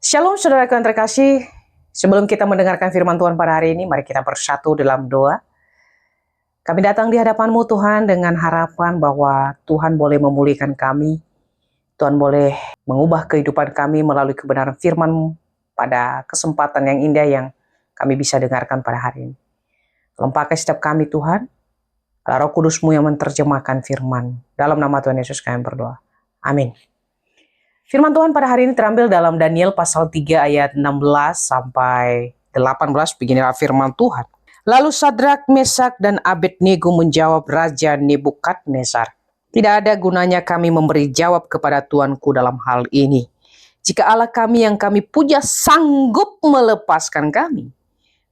Shalom saudara yang terkasih, sebelum kita mendengarkan firman Tuhan pada hari ini, mari kita bersatu dalam doa. Kami datang di hadapan-Mu Tuhan dengan harapan bahwa Tuhan boleh memulihkan kami, Tuhan boleh mengubah kehidupan kami melalui kebenaran firman-Mu pada kesempatan yang indah yang kami bisa dengarkan pada hari ini. Tolong pakai setiap kami Tuhan, Roh Kudus-Mu yang menerjemahkan firman. Dalam nama Tuhan Yesus kami berdoa. Amin. Firman Tuhan pada hari ini terambil dalam Daniel pasal 3 ayat 16 sampai 18. Beginilah firman Tuhan. Lalu Sadrak, Mesak, dan Abednego menjawab Raja Nebukadnezar, "Tidak ada gunanya kami memberi jawab kepada Tuanku dalam hal ini. Jika Allah kami yang kami puja sanggup melepaskan kami,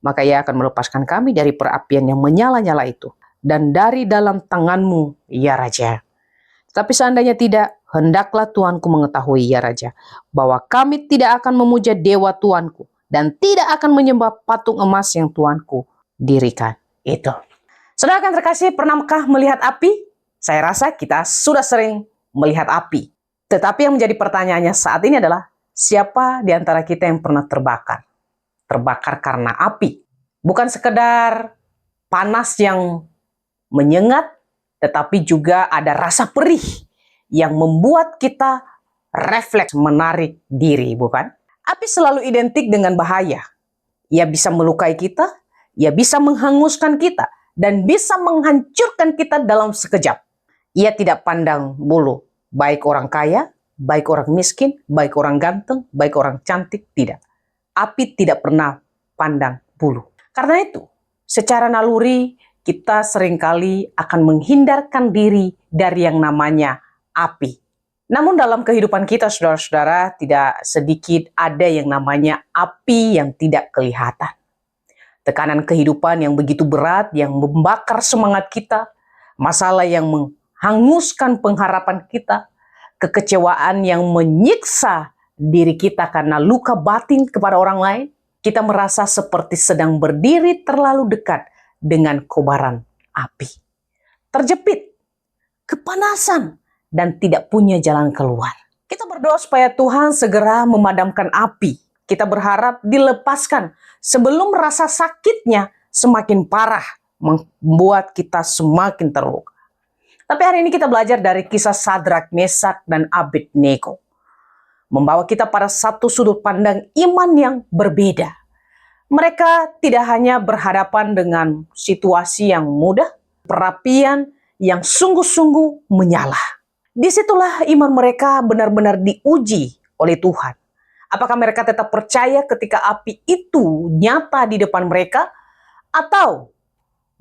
maka Ia akan melepaskan kami dari perapian yang menyala-nyala itu, dan dari dalam tangan-Mu, ya Raja. Tapi seandainya tidak, hendaklah Tuanku mengetahui, ya Raja, bahwa kami tidak akan memuja dewa Tuanku dan tidak akan menyembah patung emas yang Tuanku dirikan itu." Saudara kan terkasih, pernahkah melihat api? Saya rasa kita sudah sering melihat api. Tetapi yang menjadi pertanyaannya saat ini adalah, siapa di antara kita yang pernah terbakar? Terbakar karena api. Bukan sekedar panas yang menyengat, tetapi juga ada rasa perih yang membuat kita refleks menarik diri, bukan? Api selalu identik dengan bahaya. Ia bisa melukai kita, ia bisa menghanguskan kita, dan bisa menghancurkan kita dalam sekejap. Ia tidak pandang bulu, baik orang kaya, baik orang miskin, baik orang ganteng, baik orang cantik, tidak. Api tidak pernah pandang bulu. Karena itu, secara naluri, kita seringkali akan menghindarkan diri dari yang namanya api. Namun dalam kehidupan kita, saudara-saudara, tidak sedikit ada yang namanya api yang tidak kelihatan. Tekanan kehidupan yang begitu berat, yang membakar semangat kita, masalah yang menghanguskan pengharapan kita, kekecewaan yang menyiksa diri kita karena luka batin kepada orang lain, kita merasa seperti sedang berdiri terlalu dekat dengan kobaran api. Terjepit, kepanasan, dan tidak punya jalan keluar. Kita berdoa supaya Tuhan segera memadamkan api. Kita berharap dilepaskan sebelum rasa sakitnya semakin parah, membuat kita semakin terluka. Tapi hari ini kita belajar dari kisah Sadrak, Mesak, dan Abednego. Membawa kita pada satu sudut pandang iman yang berbeda. Mereka tidak hanya berhadapan dengan situasi yang mudah, perapian yang sungguh-sungguh menyala. Disitulah iman mereka benar-benar diuji oleh Tuhan. Apakah mereka tetap percaya ketika api itu nyata di depan mereka? Atau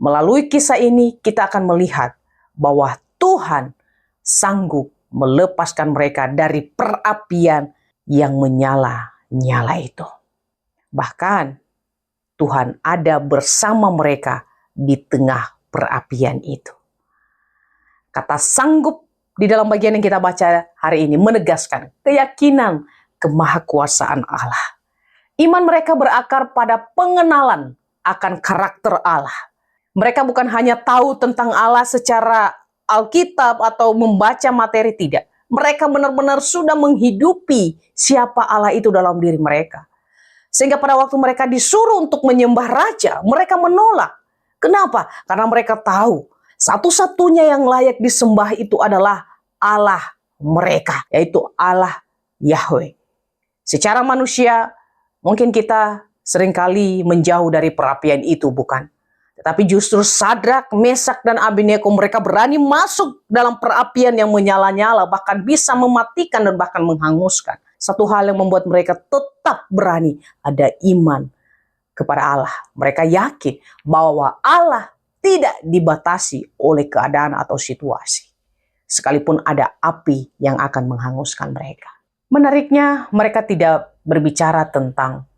melalui kisah ini kita akan melihat bahwa Tuhan sanggup melepaskan mereka dari perapian yang menyala-nyala itu. Bahkan Tuhan ada bersama mereka di tengah perapian itu. Kata sanggup di dalam bagian yang kita baca hari ini menegaskan keyakinan kemahakuasaan Allah. Iman mereka berakar pada pengenalan akan karakter Allah. Mereka bukan hanya tahu tentang Allah secara Alkitab atau membaca materi, tidak. Mereka benar-benar sudah menghidupi siapa Allah itu dalam diri mereka. Sehingga pada waktu mereka disuruh untuk menyembah raja, mereka menolak. Kenapa? Karena mereka tahu satu-satunya yang layak disembah itu adalah Allah mereka, yaitu Allah Yahweh. Secara manusia, mungkin kita seringkali menjauh dari perapian itu, bukan? Tetapi justru Sadrak, Mesak, dan Abednego mereka berani masuk dalam perapian yang menyala-nyala, bahkan bisa mematikan dan bahkan menghanguskan. Satu hal yang membuat mereka tetap berani, ada iman kepada Allah. Mereka yakin bahwa Allah tidak dibatasi oleh keadaan atau situasi. Sekalipun ada api yang akan menghanguskan mereka. Menariknya, mereka tidak berbicara tentang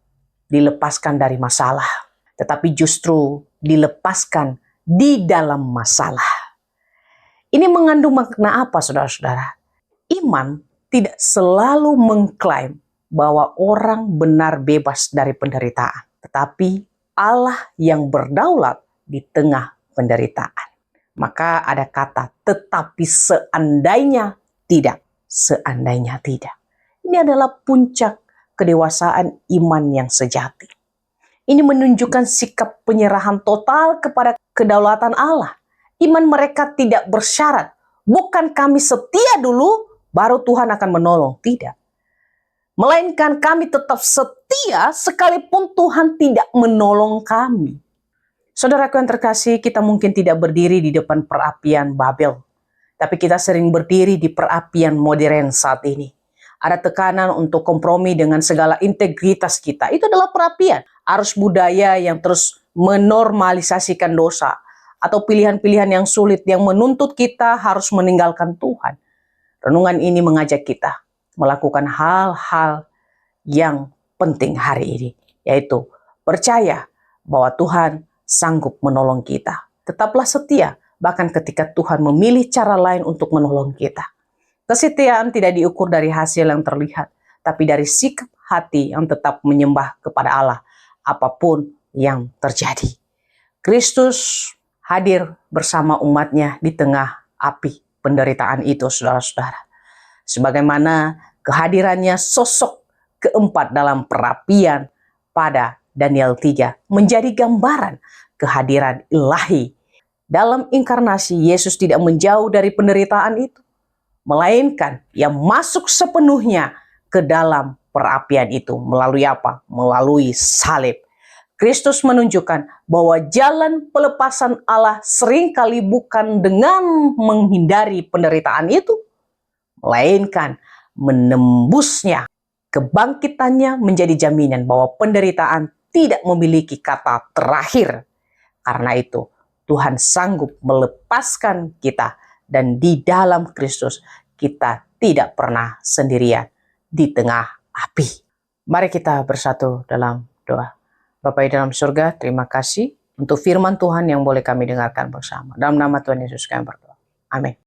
dilepaskan dari masalah, tetapi justru dilepaskan di dalam masalah. Ini mengandung makna apa, saudara-saudara? Iman tidak selalu mengklaim bahwa orang benar bebas dari penderitaan. Tetapi Allah yang berdaulat di tengah penderitaan. Maka ada kata, tetapi seandainya tidak. Seandainya tidak. Ini adalah puncak kedewasaan iman yang sejati. Ini menunjukkan sikap penyerahan total kepada kedaulatan Allah. Iman mereka tidak bersyarat. Bukan kami setia dulu, baru Tuhan akan menolong. Tidak. Melainkan kami tetap setia sekalipun Tuhan tidak menolong kami. Saudaraku yang terkasih, kita mungkin tidak berdiri di depan perapian Babel. Tapi kita sering berdiri di perapian modern saat ini. Ada tekanan untuk kompromi dengan segala integritas kita. Itu adalah perapian. Arus budaya yang terus menormalisasikan dosa. Atau pilihan-pilihan yang sulit yang menuntut kita harus meninggalkan Tuhan. Renungan ini mengajak kita melakukan hal-hal yang penting hari ini. Yaitu percaya bahwa Tuhan sanggup menolong kita. Tetaplah setia, bahkan ketika Tuhan memilih cara lain untuk menolong kita. Kesetiaan tidak diukur dari hasil yang terlihat, tapi dari sikap hati yang tetap menyembah kepada Allah, apapun yang terjadi. Kristus hadir bersama umatnya di tengah api penderitaan itu, saudara-saudara. Sebagaimana kehadirannya sosok keempat dalam perapian pada Daniel 3 menjadi gambaran kehadiran ilahi. Dalam inkarnasi, Yesus tidak menjauh dari penderitaan itu, melainkan ia masuk sepenuhnya ke dalam perapian itu. Melalui apa? Melalui salib. Kristus menunjukkan bahwa jalan pelepasan Allah seringkali bukan dengan menghindari penderitaan itu, melainkan menembusnya. Kebangkitannya menjadi jaminan bahwa penderitaan tidak memiliki kata terakhir. Karena itu, Tuhan sanggup melepaskan kita, dan di dalam Kristus kita tidak pernah sendirian di tengah api. Mari kita bersatu dalam doa. Bapa di dalam surga, terima kasih untuk firman Tuhan yang boleh kami dengarkan bersama. Dalam nama Tuhan Yesus kami berdoa. Amin.